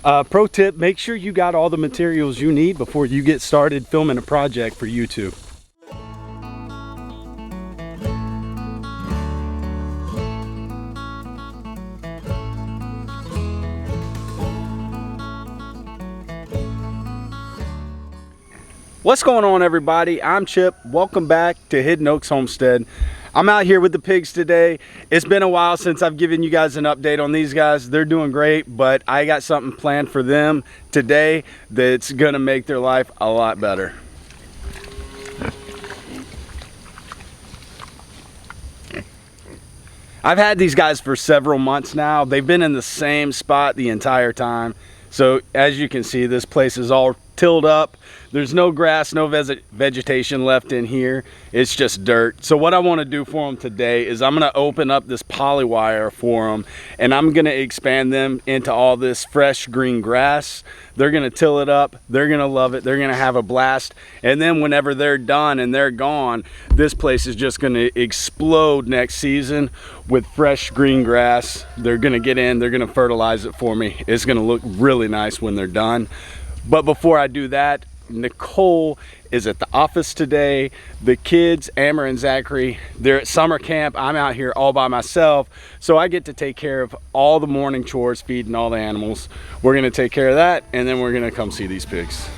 Pro tip, make sure you got all the materials you need before you get started filming a project for YouTube. What's going on, everybody? I'm Chip. Welcome back to Hidden Oaks Homestead. I'm out here with the pigs today. It's been a while since I've given you guys an update on these guys. They're doing great, but I got something planned for them today that's gonna make their life a lot better. I've had these guys for several months now. They've been in the same spot the entire time. So as you can see, this place is all tilled up. There's no grass, no vegetation left in here. It's just dirt. So what I want to do for them today is I'm going to open up this poly wire for them, and I'm going to expand them into all this fresh green grass. They're going to till it up. They're going to love it. They're going to have a blast. And then whenever they're done and they're gone, this place is just going to explode next season with fresh green grass. They're going to get in. They're going to fertilize it for me. It's going to look really nice when they're done. But before I do that, Nicole is at the office today. The kids, Amber and Zachary, they're at summer camp. I'm out here all by myself, so I get to take care of all the morning chores, feeding all the animals. We're gonna take care of that, and then we're gonna come see these pigs.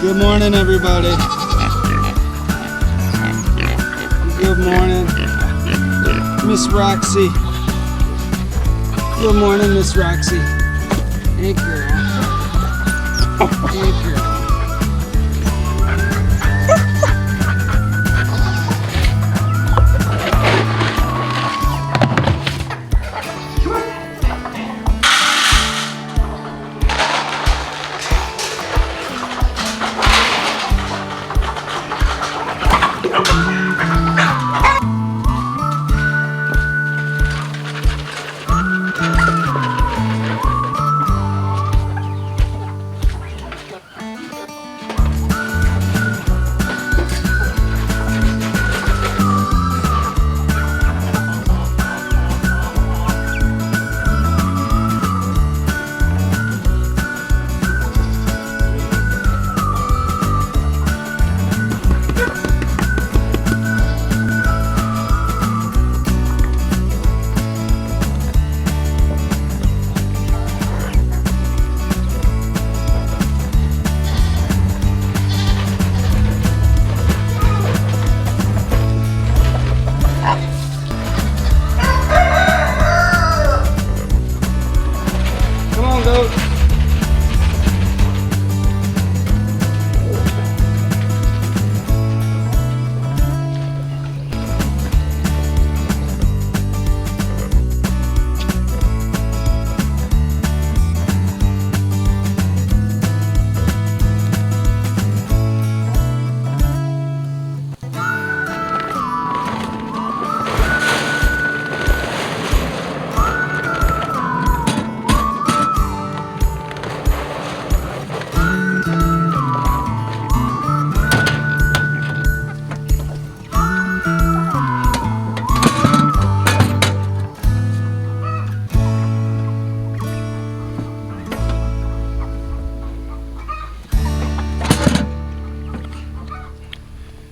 Good morning, everybody. Good morning, Miss Roxy. Good morning, Miss Roxy. Hey, girl. Hey, girl.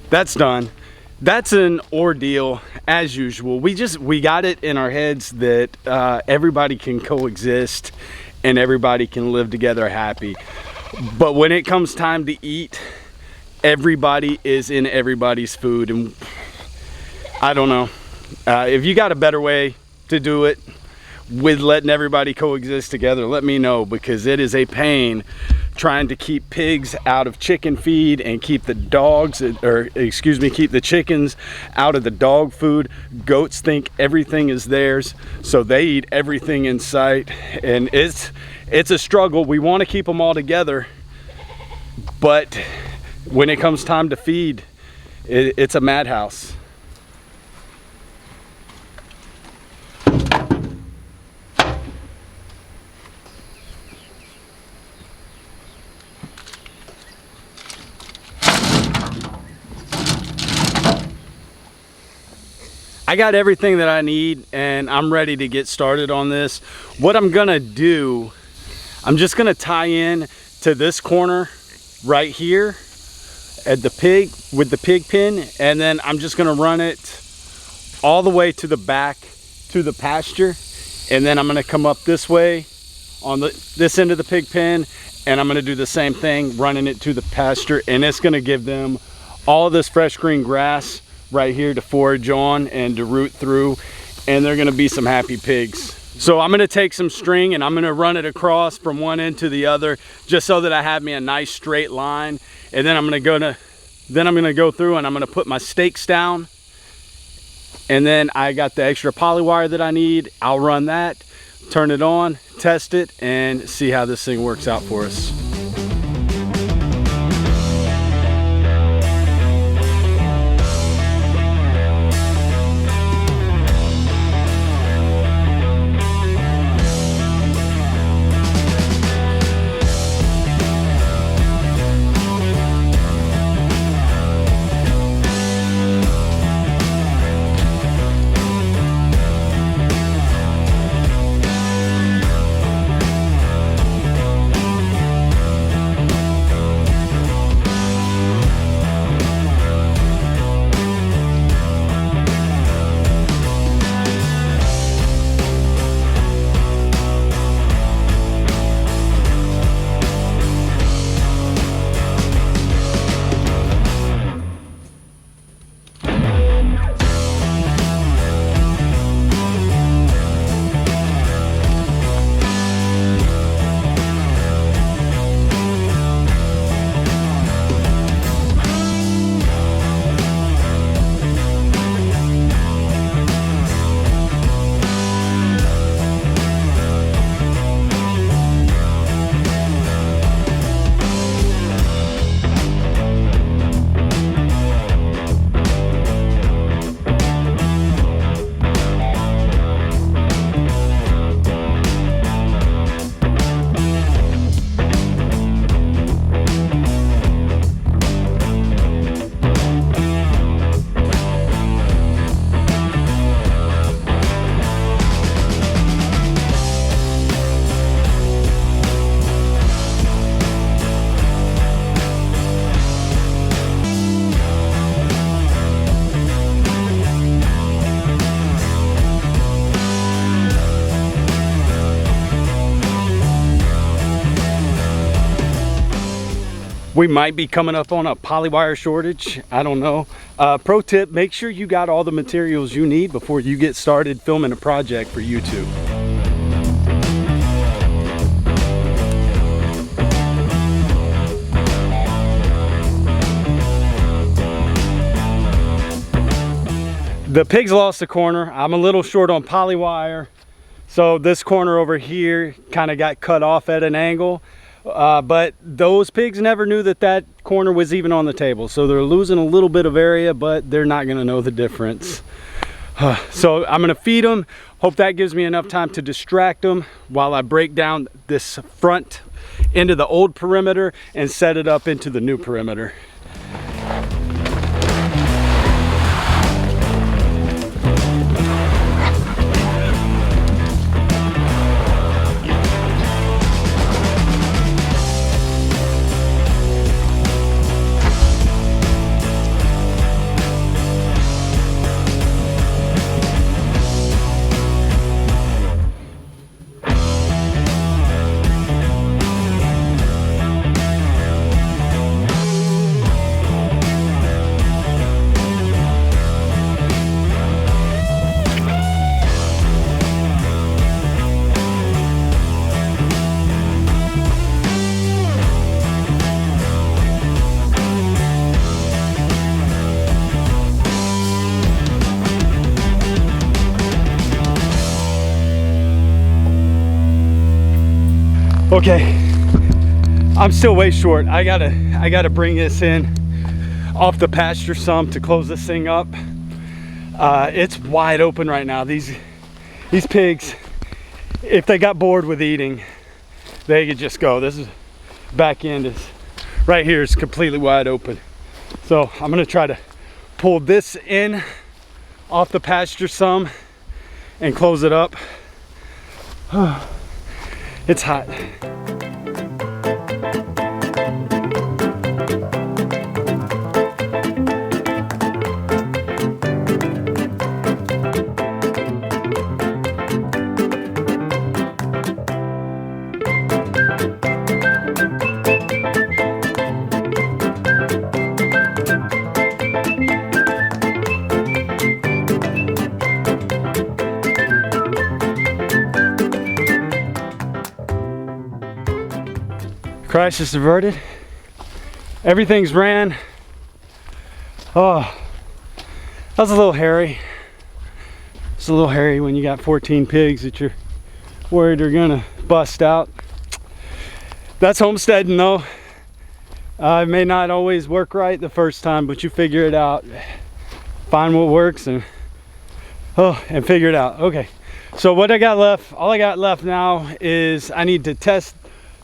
That's done. that's an ordeal as usual. We got it in our heads that everybody can coexist and everybody can live together happy. But when it comes time to eat, everybody is in everybody's food, and I don't know. If you got a better way to do it with letting everybody coexist together, let me know, because it is a pain trying to keep pigs out of chicken feed and keep the keep the chickens out of the dog food. Goats think everything is theirs, so they eat everything in sight, and it's a struggle. We want to keep them all together, but when it comes time to feed, it's a madhouse. I got everything that I need and I'm ready to get started on this. What I'm gonna do, I'm just gonna tie in to this corner right here at the pig with the pig pen, and then I'm just gonna run it all the way to the back to the pasture, and then I'm gonna come up this way on this end of the pig pen, and I'm gonna do the same thing, running it to the pasture, and it's gonna give them all this fresh green grass right here to forage on and to root through, and they're gonna be some happy pigs. So I'm gonna take some string and I'm gonna run it across from one end to the other, just so that I have me a nice straight line, and then I'm gonna go through and I'm gonna put my stakes down, and then I got the extra poly wire that I need. I'll run that, turn it on, test it, and see how this thing works out for us. We might be coming up on a polywire shortage, I don't know. Pro tip, make sure you got all the materials you need before you get started filming a project for YouTube. The pigs lost a corner. I'm a little short on polywire, so this corner over here kind of got cut off at an angle. But those pigs never knew that that corner was even on the table, so they're losing a little bit of area, but they're not going to know the difference. So I'm going to feed them. Hope that gives me enough time to distract them while I break down this front into the old perimeter and set it up into the new perimeter. Okay, I'm still way short. I gotta bring this in off the pasture some to close this thing up. It's wide open right now. These pigs, if they got bored with eating, they could just go. This is back end is right here is completely wide open. So I'm gonna try to pull this in off the pasture some and close it up. It's hot. Crisis averted. Everything's ran. Oh, that was a little hairy. It's a little hairy when you got 14 pigs that you're worried are gonna bust out. That's homesteading though. It may not always work right the first time, but you figure it out. Find what works and figure it out. Okay, so what I got left, all I got left now is I need to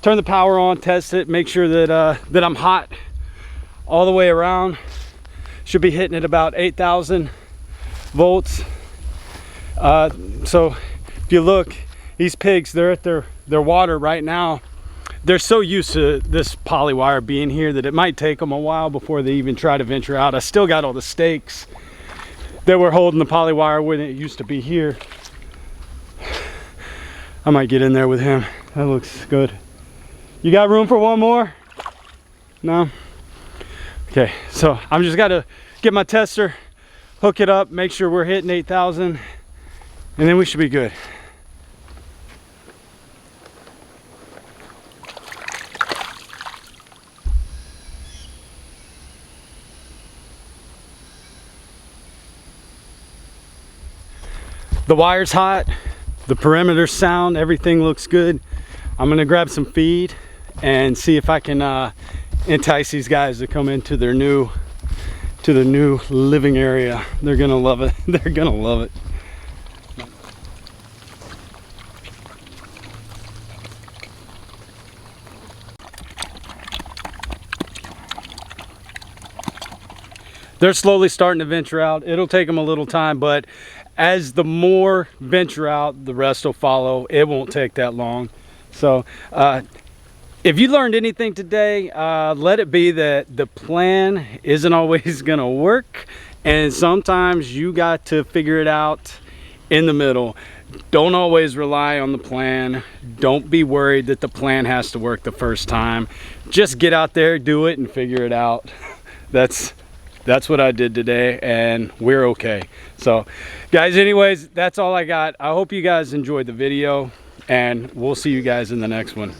turn the power on, test it, make sure that that I'm hot all the way around. Should be hitting at about 8,000 volts. So if you look, these pigs, they're at their water right now. They're so used to this poly wire being here that it might take them a while before they even try to venture out. I still got all the stakes that were holding the poly wire when it used to be here. I might get in there with him. That looks good. You got room for one more? No? Okay, so I'm just gotta get my tester, hook it up, make sure we're hitting 8,000, and then we should be good. The wire's hot, the perimeter's sound, everything looks good. I'm gonna grab some feed and see if I can entice these guys to come into their new living area. They're gonna love it. They're gonna love it. They're slowly starting to venture out. It'll take them a little time, but as the more venture out, the rest will follow. It won't take that long. So if you learned anything today, let it be that the plan isn't always gonna work, and sometimes you got to figure it out in the middle. Don't always rely on the plan. Don't be worried that the plan has to work the first time. Just get out there, do it, and figure it out. That's what I did today, and we're okay. So guys, anyways, that's all I got. I hope you guys enjoyed the video, and we'll see you guys in the next one.